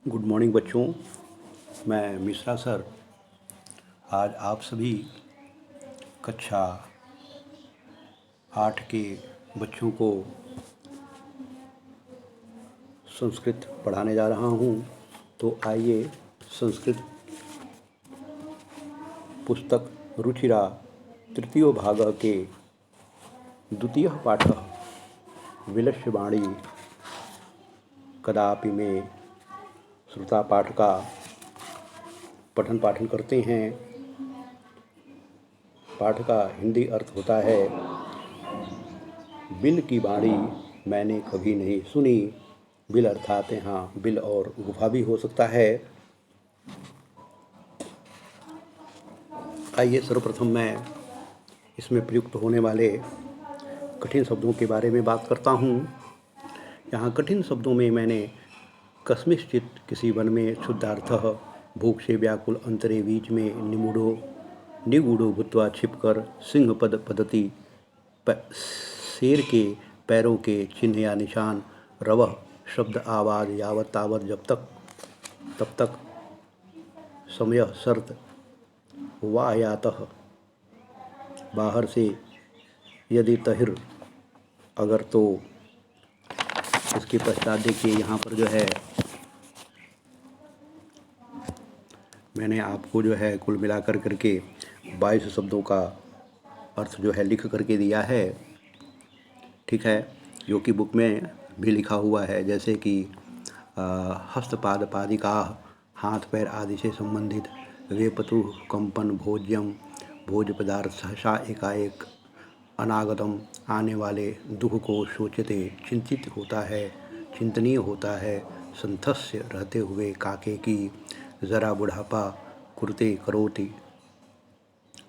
Good morning बच्चों। मैं Mishra sir आज आप सभी कक्षा 8 के बच्चों को संस्कृत पढ़ाने जा रहा हूँ। तो आइए संस्कृत पुस्तक रुचिरा तृतीय भाग के द्वितीय पाठ विलस्यवाणी कदापि में श्रुता पाठ का पठन पाठन करते हैं। पाठ का हिंदी अर्थ होता है, बिल की वाणी मैंने कभी नहीं सुनी। बिल अर्थात यहाँ बिल और गुफा भी हो सकता है। आइए सर्वप्रथम मैं इसमें प्रयुक्त होने वाले कठिन शब्दों के बारे में बात करता हूँ। यहाँ कठिन शब्दों में मैंने कस्मिंश्चित् किसी वन में क्षुद्धार्थः भूख से व्याकुल अंतरे बीच में निगूढ़ो भूत्वा छिपकर सिंहपद पद्धति शेर के पैरों के चिन्ह या निशान रवः शब्द आवाज़ यावत तावत जब तक तब तक समय शर्त वायातः बाहर से यदि तहिर अगर तो। इसके पश्चात देखिए यहाँ पर जो है मैंने आपको जो है कुल मिलाकर करके 22 शब्दों का अर्थ जो है लिख करके दिया है, ठीक है, जो कि बुक में भी लिखा हुआ है। जैसे कि हस्तपाद पादिका हाथ पैर आदि से संबंधित, वेपतु कंपन भोज्यम भोज पदार्थ सहसा एकाएक अनागतम आने वाले दुख को सोचते चिंतित होता है, चिंतनीय होता है, संतस्य रहते हुए काके की ज़रा बुढ़ापा कुर्ते करोति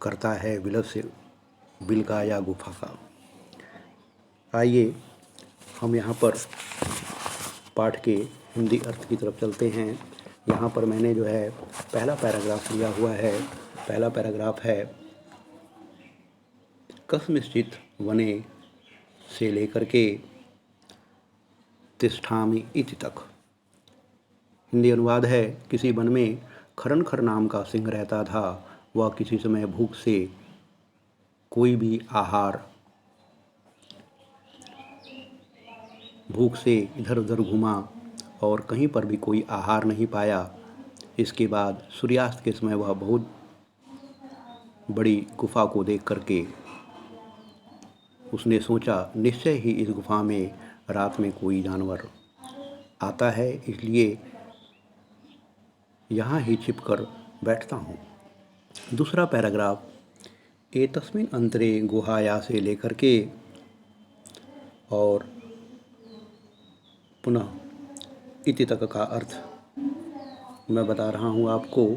करता है विलस्य बिल का या गुफा का। आइए हम यहाँ पर पाठ के हिंदी अर्थ की तरफ चलते हैं। यहाँ पर मैंने जो है पहला पैराग्राफ लिया हुआ है। पहला पैराग्राफ है, कस्मिंश्चित् वने से लेकर के तिष्ठामि इति तक। हिंदी अनुवाद है, किसी वन में खरनखर नाम का सिंह रहता था। वह किसी समय भूख से कोई भी आहार भूख से इधर उधर घूमा और कहीं पर भी कोई आहार नहीं पाया। इसके बाद सूर्यास्त के समय वह बहुत बड़ी गुफा को देख करके उसने सोचा निश्चय ही इस गुफा में रात में कोई जानवर आता है, इसलिए यहाँ ही छिपकर बैठता हूँ। दूसरा पैराग्राफ, एतस्मिन् अंतरे गुहाया से लेकर के और पुनः इति तक का अर्थ मैं बता रहा हूँ आपको।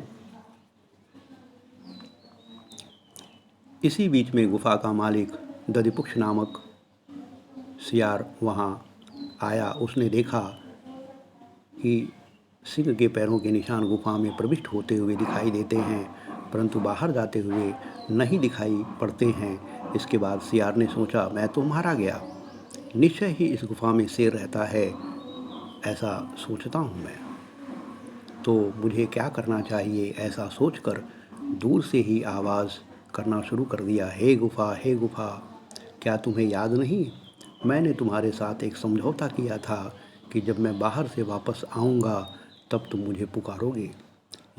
इसी बीच में गुफा का मालिक दधिपुक्ष नामक सियार वहाँ आया। उसने देखा कि सिंह के पैरों के निशान गुफा में प्रविष्ट होते हुए दिखाई देते हैं, परंतु बाहर जाते हुए नहीं दिखाई पड़ते हैं। इसके बाद सियार ने सोचा, मैं तो मारा गया, निश्चय ही इस गुफा में शेर रहता है, ऐसा सोचता हूँ मैं, तो मुझे क्या करना चाहिए। ऐसा सोचकर दूर से ही आवाज़ करना शुरू कर दिया, हे गुफा, क्या तुम्हें याद नहीं, मैंने तुम्हारे साथ एक समझौता किया था कि जब मैं बाहर से वापस आऊँगा तब तुम मुझे पुकारोगे।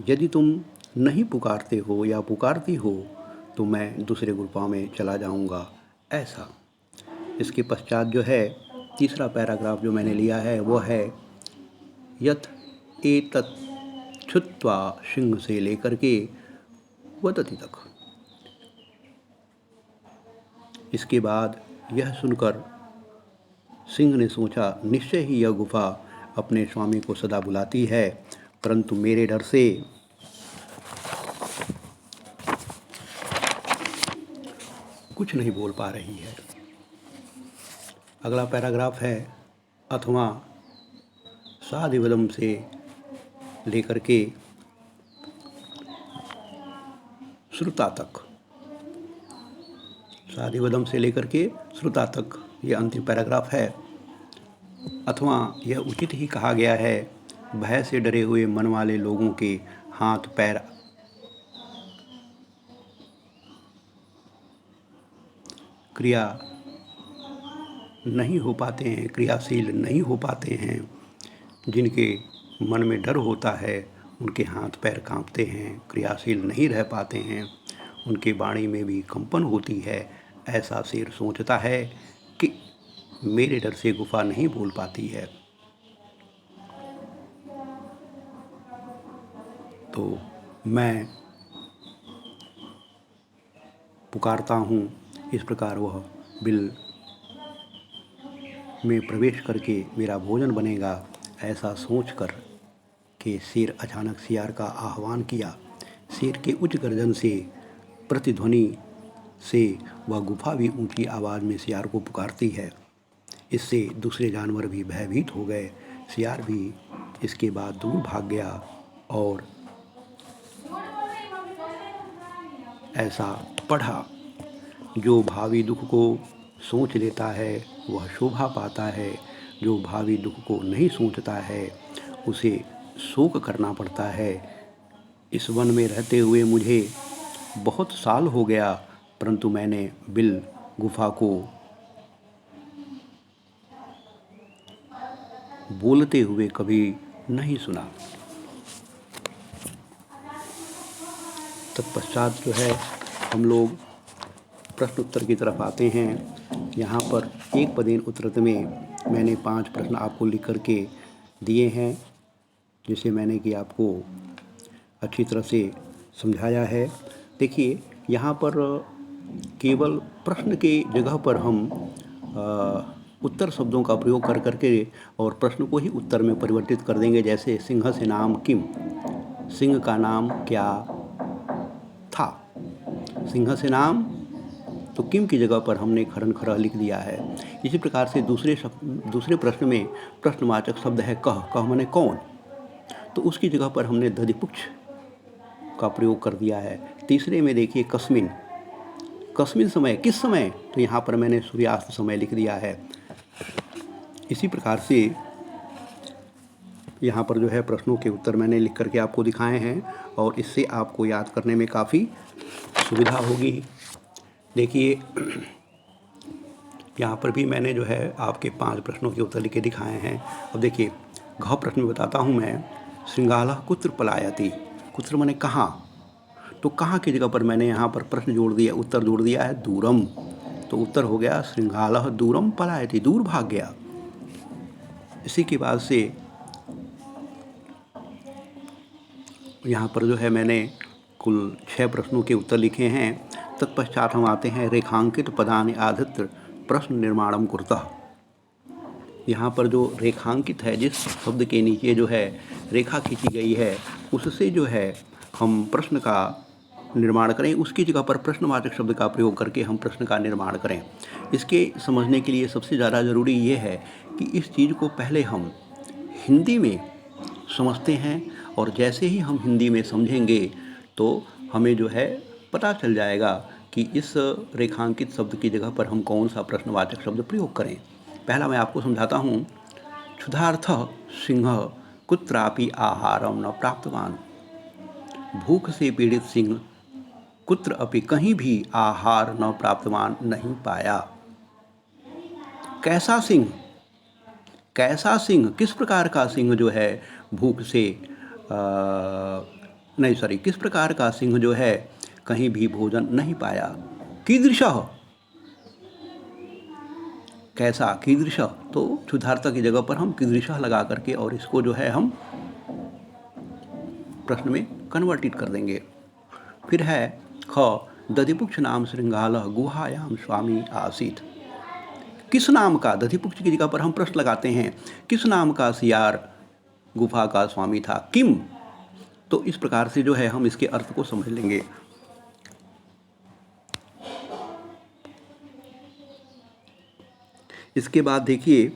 यदि तुम नहीं पुकारते हो या पुकारती हो तो मैं दूसरे गुफा में चला जाऊँगा, ऐसा। इसके पश्चात जो है तीसरा पैराग्राफ जो मैंने लिया है वो है, यत एतत् छुत्वा सिंह से लेकर के वदति तक। इसके बाद यह सुनकर सिंह ने सोचा, निश्चय ही यह गुफा अपने स्वामी को सदा बुलाती है, परंतु मेरे डर से कुछ नहीं बोल पा रही है। अगला पैराग्राफ है, अथवा साधिवदम से लेकर के श्रुता तक। साधिवदम से लेकर के श्रुता तक ये अंतिम पैराग्राफ है। अथवा यह उचित ही कहा गया है भय से डरे हुए मन वाले लोगों के हाथ पैर क्रिया नहीं हो पाते हैं, क्रियाशील नहीं हो पाते हैं। जिनके मन में डर होता है उनके हाथ पैर कांपते हैं, क्रियाशील नहीं रह पाते हैं, उनके वाणी में भी कंपन होती है। ऐसा शेर सोचता है कि मेरे डर से गुफा नहीं बोल पाती है। तो मैं पुकारता हूँ। इस प्रकार वह बिल में प्रवेश करके मेरा भोजन बनेगा, ऐसा सोचकर के शेर अचानक सियार का आह्वान किया। शेर के उच्च गर्जन से प्रतिध्वनि से वह गुफा भी ऊंची आवाज़ में सियार को पुकारती है। इससे दूसरे जानवर भी भयभीत हो गए। सियार भी इसके बाद दूर भाग गया और ऐसा पढ़ा, जो भावी दुख को सोच लेता है वह शोभा पाता है, जो भावी दुख को नहीं सोचता है उसे शोक करना पड़ता है। इस वन में रहते हुए मुझे बहुत साल हो गया, परंतु मैंने बिल गुफा को बोलते हुए कभी नहीं सुना। तत्पश्चात जो है हम लोग प्रश्न उत्तर की तरफ आते हैं। यहाँ पर एक पदेन उत्तरत में मैंने 5 प्रश्न आपको लिख करके दिए हैं, जिसे मैंने कि आपको अच्छी तरह से समझाया है। देखिए, यहाँ पर केवल प्रश्न के जगह पर हम उत्तर शब्दों का प्रयोग कर करके और प्रश्न को ही उत्तर में परिवर्तित कर देंगे। जैसे सिंह से नाम किम, सिंह का नाम क्या था। सिंह से नाम तो किम की जगह पर हमने खरन खरह लिख दिया है। इसी प्रकार से दूसरे प्रश्न में प्रश्नवाचक शब्द है कह, कह माने कौन, तो उसकी जगह पर हमने दधिपुच्छ का प्रयोग कर दिया है। तीसरे में देखिए कस्मिन, कस्मिन समय, किस समय, तो यहाँ पर मैंने सूर्यास्त समय लिख दिया है। इसी प्रकार से यहाँ पर जो है प्रश्नों के उत्तर मैंने लिख करके आपको दिखाए हैं और इससे आपको याद करने में काफ़ी सुविधा होगी। देखिए, यहाँ पर भी मैंने जो है आपके 5 प्रश्नों के उत्तर लिख के दिखाए हैं। अब देखिए, घ प्रश्न में बताता हूँ मैं। श्रृंगालः कुत्र पलायति, कुत्र माने कहाँ, तो कहाँ की जगह पर मैंने यहाँ पर प्रश्न जोड़ दिया, उत्तर जोड़ दिया है दूरम, तो उत्तर हो गया श्रृंगालः दूरम पलायति, दूर भाग गया। इसी के बाद से यहाँ पर जो है मैंने कुल 6 प्रश्नों के उत्तर लिखे हैं। तत्पश्चात हम आते हैं रेखांकित पदानि आधृत्य प्रश्न निर्माणम कुरुतः। यहाँ पर जो रेखांकित है, जिस शब्द के नीचे जो है रेखा खींची गई है, उससे जो है हम प्रश्न का निर्माण करें। उसकी जगह पर प्रश्नवाचक शब्द का प्रयोग करके हम प्रश्न का निर्माण करें। इसके समझने के लिए सबसे ज़्यादा ज़रूरी ये है कि इस चीज़ को पहले हम हिंदी में समझते हैं, और जैसे ही हम हिंदी में समझेंगे तो हमें जो है पता चल जाएगा कि इस रेखांकित शब्द की जगह पर हम कौन सा प्रश्नवाचक शब्द प्रयोग करें। पहला मैं आपको समझाता हूँ। क्षुधार्थः सिंह कुत्रापि आहारम न प्राप्तवान, भूख से पीड़ित सिंह कुत्र अपि, कहीं भी आहार न प्राप्तवान, नहीं पाया। कैसा सिंह, कैसा सिंह, किस प्रकार का सिंह जो है भूख से किस प्रकार का सिंह जो है कहीं भी भोजन नहीं पाया। कीदृशः, कैसा, कीदृशः, तो क्षुधार्थ की जगह पर हम कीदृशः लगा करके और इसको जो है हम प्रश्न में कन्वर्टेड कर देंगे। फिर है ख, दधिपुक्ष नाम श्रृंगालः गुहायाम स्वामी आसीत। किस नाम का, दधिपुक्ष की जगह पर हम प्रश्न लगाते हैं, किस नाम का सियार गुफा का स्वामी था, किम, तो इस प्रकार से जो है हम इसके अर्थ को समझ लेंगे। इसके बाद देखिए,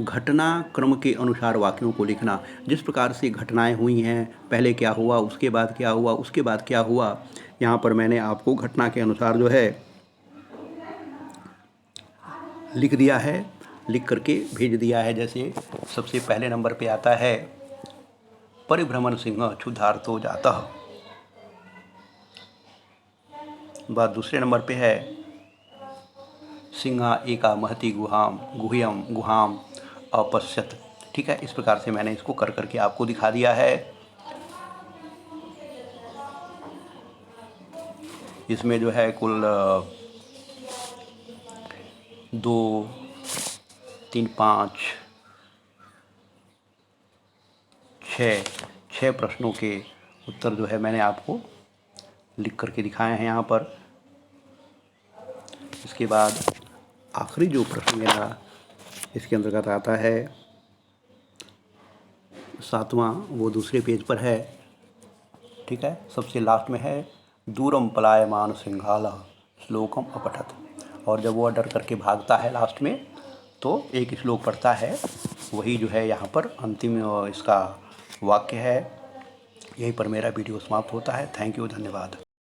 घटना क्रम के अनुसार वाक्यों को लिखना। जिस प्रकार से घटनाएं हुई हैं, पहले क्या हुआ, उसके बाद क्या हुआ, उसके बाद क्या हुआ, यहाँ पर मैंने आपको घटना के अनुसार जो है लिख दिया है, लिख करके भेज दिया है। जैसे सबसे पहले नंबर पे आता है परिभ्रमण सिंह क्षुधार्तो जातः। बात दूसरे नंबर पे है सिंहा एका महती गुहाम अपश्यत। ठीक है, इस प्रकार से मैंने इसको कर करके आपको दिखा दिया है। इसमें जो है कुल 2, 3, 5, 6 प्रश्नों के उत्तर जो है मैंने आपको लिख करके दिखाए हैं यहाँ पर। इसके बाद आखिरी जो प्रश्न मेरा इसके अंतर्गत आता है 7वां, वो दूसरे पेज पर है। ठीक है, सबसे लास्ट में है दूरम पलायमान सिंघालः श्लोकम अपठत। और जब वो डर करके भागता है लास्ट में तो एक श्लोक पढ़ता है, वही जो है यहाँ पर अंतिम इसका वाक्य है। यहीं पर मेरा वीडियो समाप्त होता है। थैंक यू, धन्यवाद।